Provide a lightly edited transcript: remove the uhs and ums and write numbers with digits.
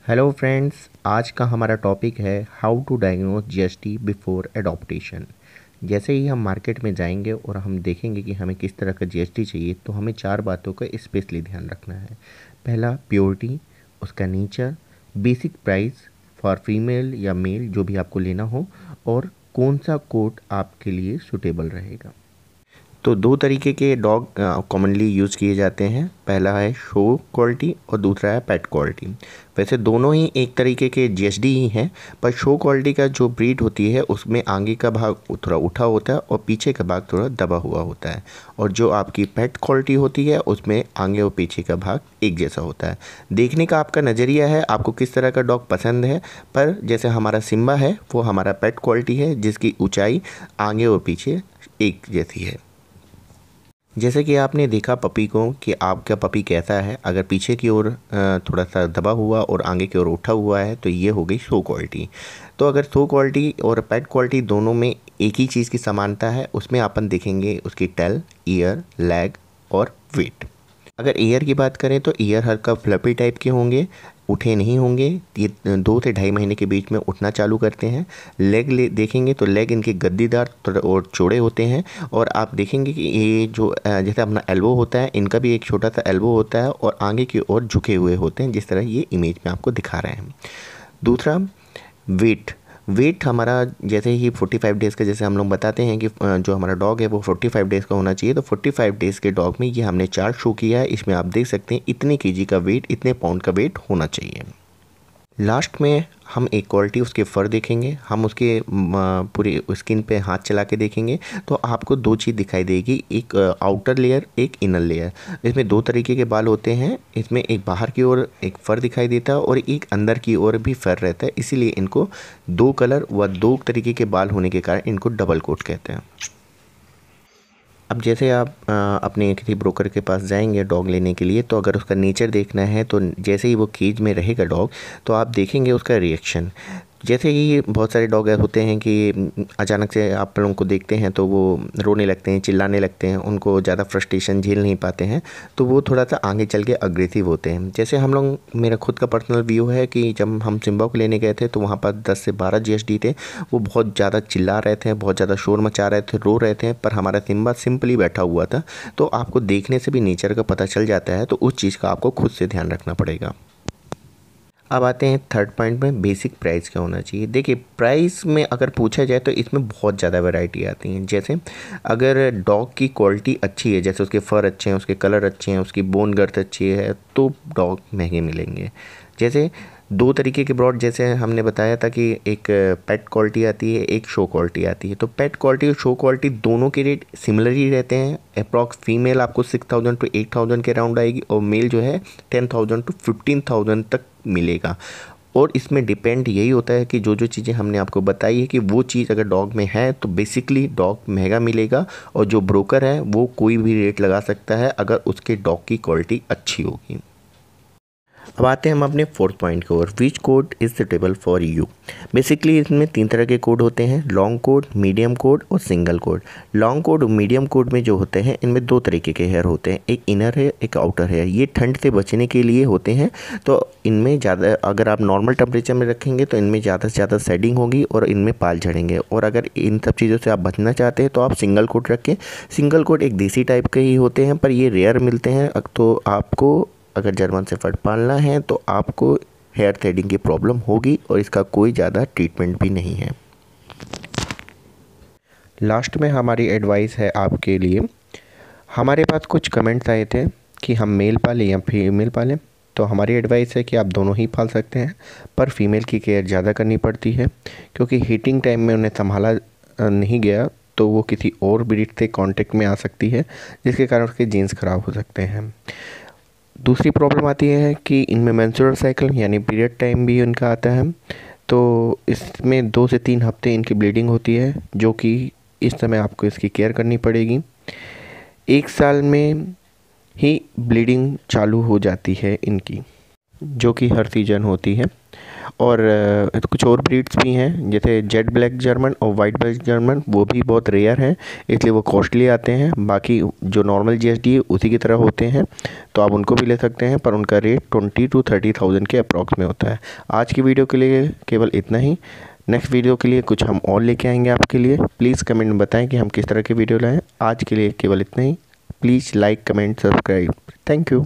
Hello friends, आज का हमारा टॉपिक है how to diagnose GST before adoption. जैसे ही हम मार्केट में जाएंगे और हम देखेंगे कि हमें किस तरह का जीएसटी चाहिए, तो हमें 4 बातों का स्पेशली ध्यान रखना है। पहला प्योरिटी, उसका nature, basic price for female या मेल जो भी आपको लेना हो, और कौन सा कोट आपके लिए सूटेबल रहेगा। तो 2 तरीके के डॉग कॉमनली यूज़ किए जाते हैं। पहला है शो क्वालिटी और दूसरा है पेट क्वालिटी। वैसे दोनों ही एक तरीके के जीएसडी ही हैं, पर शो क्वालिटी का जो ब्रीड होती है उसमें आगे का भाग थोड़ा उठा होता है और पीछे का भाग थोड़ा दबा हुआ होता है, और जो आपकी पेट क्वालिटी होती है उसमें आगे और पीछे का भाग एक जैसा होता है। देखने का आपका नज़रिया है, आपको किस तरह का डॉग पसंद है। पर जैसे हमारा सिम्बा है वो हमारा पेट क्वालिटी है, जिसकी ऊँचाई आगे और पीछे एक जैसी है। जैसे कि आपने देखा पपी को कि आपका पपी कैसा है, अगर पीछे की ओर थोड़ा सा दबा हुआ और आगे की ओर उठा हुआ है तो ये हो गई शो क्वालिटी। तो अगर शो क्वालिटी और पेट क्वालिटी दोनों में एक ही चीज़ की समानता है, उसमें अपन देखेंगे उसकी टेल, ईयर, लेग और वेट। अगर ईयर की बात करें तो ईयर हल्का फ्लपी टाइप के होंगे, उठे नहीं होंगे। ये 2 से ढाई महीने के बीच में उठना चालू करते हैं। लेग देखेंगे तो लेग इनके गद्दीदार और चौड़े होते हैं, और आप देखेंगे कि ये जो जैसे अपना एल्बो होता है, इनका भी एक छोटा सा एल्बो होता है और आगे की ओर झुके हुए होते हैं, जिस तरह ये इमेज में आपको दिखा रहे हैं। दूसरा वेट हमारा जैसे ही 45 डेज़ का, जैसे हम लोग बताते हैं कि जो हमारा डॉग है वो 45 डेज़ का होना चाहिए, तो 45 डेज़ के डॉग में ये हमने चार्ट शो किया है। इसमें आप देख सकते हैं इतने केजी का वेट, इतने पाउंड का वेट होना चाहिए। लास्ट में हम एक क्वालिटी उसके फ़र देखेंगे, हम उसके पूरी स्किन पे हाथ चला के देखेंगे तो आपको 2 चीज़ दिखाई देगी, एक आउटर लेयर, एक इनर लेयर। इसमें 2 तरीके के बाल होते हैं, इसमें एक बाहर की ओर एक फ़र दिखाई देता है और एक अंदर की ओर भी फ़र रहता है, इसीलिए इनको 2 कलर व 2 तरीके के बाल होने के कारण इनको डबल कोट कहते हैं। अब जैसे आप अपने किसी ब्रोकर के पास जाएंगे डॉग लेने के लिए, तो अगर उसका नेचर देखना है तो जैसे ही वो केज में रहेगा डॉग, तो आप देखेंगे उसका रिएक्शन। जैसे ही बहुत सारे डॉग होते हैं कि अचानक से आप लोगों को देखते हैं तो वो रोने लगते हैं, चिल्लाने लगते हैं, उनको ज़्यादा फ्रस्ट्रेशन झेल नहीं पाते हैं, तो वो थोड़ा सा आगे चल के अग्रेसिव होते हैं। जैसे हम लोग, मेरा खुद का पर्सनल व्यू है कि जब हम सिम्बा को लेने गए थे तो वहाँ पर 10 से 12 जीएसडी थे। वो बहुत ज़्यादा चिल्ला रहे थे, बहुत ज़्यादा शोर मचा रहे थे, रो रहे थे, पर हमारा सिम्बा सिंपली बैठा हुआ था। तो आपको देखने से भी नेचर का पता चल जाता है, तो उस चीज़ का आपको खुद से ध्यान रखना पड़ेगा। अब आते हैं थर्ड पॉइंट में, बेसिक प्राइस क्या होना चाहिए। देखिए, प्राइस में अगर पूछा जाए तो इसमें बहुत ज़्यादा वैरायटी आती हैं। जैसे अगर डॉग की क्वालिटी अच्छी है, जैसे उसके फ़र अच्छे हैं, उसके कलर अच्छे हैं, उसकी बोन गर्थ अच्छी है, तो डॉग महंगे मिलेंगे। जैसे 2 तरीके के ब्रॉड, जैसे हमने बताया था कि एक पेट क्वालिटी आती है, एक शो क्वालिटी आती है। तो पेट क्वालिटी और शो क्वालिटी दोनों के रेट सिमिलर ही रहते हैं। अप्रॉक्स फीमेल आपको 6000 टू 8000 के राउंड आएगी, और मेल जो है 10,000 टू 15,000 तक मिलेगा। और इसमें डिपेंड यही होता है कि जो जो चीज़ें हमने आपको बताई है कि वो चीज़ अगर डॉग में है तो बेसिकली डॉग महंगा मिलेगा, और जो ब्रोकर है वो कोई भी रेट लगा सकता है अगर उसके डॉग की क्वालिटी अच्छी होगी। अब आते हैं हम अपने फोर्थ पॉइंट की ओर, which code is suitable for you. Basically इसमें 3 तरह के कोड होते हैं, लॉन्ग कोड, मीडियम कोड और सिंगल कोड। लॉन्ग कोड और मीडियम कोड में जो होते हैं, इनमें 2 तरीके के हेयर होते हैं, एक इनर है, एक आउटर है। ये ठंड से बचने के लिए होते हैं, तो इनमें ज़्यादा, अगर आप नॉर्मल टेम्परेचर में रखेंगे तो इनमें ज़्यादा से ज़्यादा शेडिंग होगी और इनमें बाल झड़ेंगे। और अगर इन सब चीज़ों से आप बचना चाहते हैं तो आप सिंगल कोड रखें। सिंगल कोड एक देसी टाइप के ही होते हैं, पर ये रेयर मिलते हैं। तो आपको अगर जर्मन शेफर्ड पालना है तो आपको हेयर थ्रेडिंग की प्रॉब्लम होगी, और इसका कोई ज़्यादा ट्रीटमेंट भी नहीं है। लास्ट में हमारी एडवाइस है आपके लिए, हमारे पास कुछ कमेंट्स आए थे कि हम मेल पालें या फीमेल पालें। तो हमारी एडवाइस है कि आप दोनों ही पाल सकते हैं, पर फीमेल की केयर ज़्यादा करनी पड़ती है, क्योंकि हीटिंग टाइम में उन्हें संभाला नहीं गया तो वो किसी और ब्रीड से कांटेक्ट में आ सकती है, जिसके कारण उसके जीन्स ख़राब हो सकते हैं। दूसरी प्रॉब्लम आती है कि इनमें मेंस्ट्रुअल साइकिल यानी पीरियड टाइम भी उनका आता है, तो इसमें 2 से 3 हफ्ते इनकी ब्लीडिंग होती है, जो कि इस समय आपको इसकी केयर करनी पड़ेगी। 1 साल में ही ब्लीडिंग चालू हो जाती है इनकी, जो कि हर सीजन होती है। और कुछ और ब्रीड्स भी हैं जैसे जेड ब्लैक जर्मन और वाइट ब्लैक जर्मन, वो भी बहुत रेयर हैं, इसलिए वो कॉस्टली आते हैं। बाकी जो नॉर्मल जीएसटी है उसी की तरह होते हैं, तो आप उनको भी ले सकते हैं, पर उनका रेट 20 to 30,000 के अप्रॉक्स में होता है। आज की वीडियो के लिए केवल इतना ही। नेक्स्ट वीडियो के लिए कुछ हम और लेके आएंगे आपके लिए। प्लीज़ कमेंट में बताएं कि हम किस तरह की वीडियो लाएं। आज के लिए केवल इतना ही। Please like, comment, subscribe. Thank you.